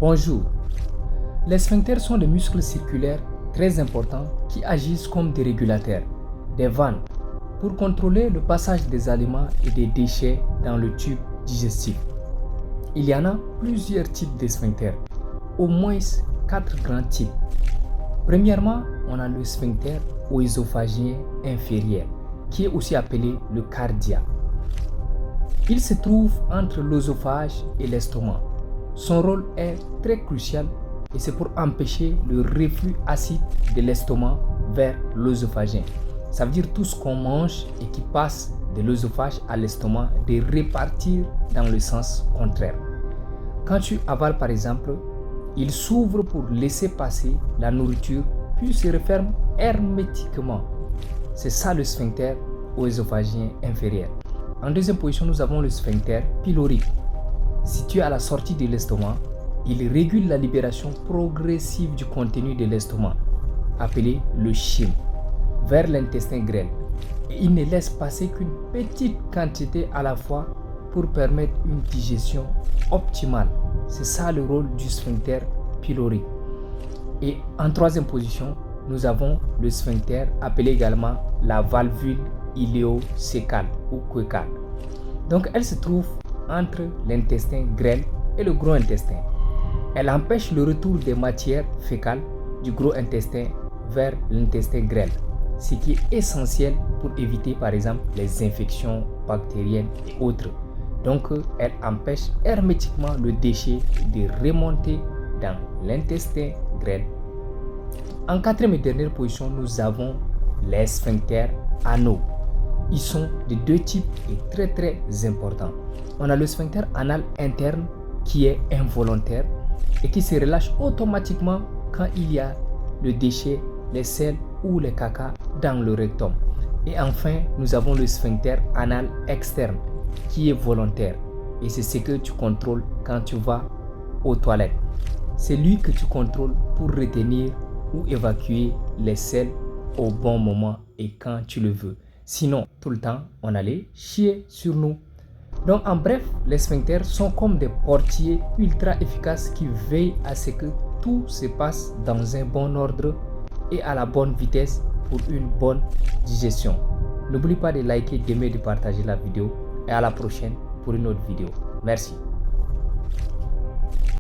Bonjour. Les sphincters sont des muscles circulaires très importants qui agissent comme des régulateurs, des vannes, pour contrôler le passage des aliments et des déchets dans le tube digestif. Il y en a plusieurs types de sphincters, au moins 4 grands types. Premièrement, on a le sphincter œsophagien inférieur, qui est aussi appelé le cardia. Il se trouve entre l'œsophage et l'estomac. Son rôle est très crucial et c'est pour empêcher le reflux acide de l'estomac vers l'œsophagien. Ça veut dire tout ce qu'on mange et qui passe de l'œsophage à l'estomac de repartir dans le sens contraire. Quand tu avales par exemple, il s'ouvre pour laisser passer la nourriture puis se referme hermétiquement. C'est ça le sphincter œsophagien inférieur. En deuxième position, nous avons le sphincter pylorique. Situé à la sortie de l'estomac, il régule la libération progressive du contenu de l'estomac, appelé le chyme, vers l'intestin grêle. Et il ne laisse passer qu'une petite quantité à la fois pour permettre une digestion optimale. C'est ça le rôle du sphincter pylorique. Et en troisième position, nous avons le sphincter appelé également la valvule iléocécale ou coécale. Donc elle se trouve entre l'intestin grêle et le gros intestin. Elle empêche le retour des matières fécales du gros intestin vers l'intestin grêle, ce qui est essentiel pour éviter par exemple les infections bactériennes et autres. Donc elle empêche hermétiquement le déchet de remonter dans l'intestin grêle. En quatrième et dernière position, nous avons les sphincters anaux. Ils sont de deux types et très importants. On a le sphincter anal interne qui est involontaire et qui se relâche automatiquement quand il y a le déchet, les selles ou les caca dans le rectum. Et enfin, nous avons le sphincter anal externe qui est volontaire et c'est ce que tu contrôles quand tu vas aux toilettes. C'est lui que tu contrôles pour retenir ou évacuer les selles au bon moment et quand tu le veux. Sinon, tout le temps, on allait chier sur nous. Donc, en bref, les sphincters sont comme des portiers ultra efficaces qui veillent à ce que tout se passe dans un bon ordre et à la bonne vitesse pour une bonne digestion. N'oublie pas de liker, d'aimer, de partager la vidéo et à la prochaine pour une autre vidéo. Merci.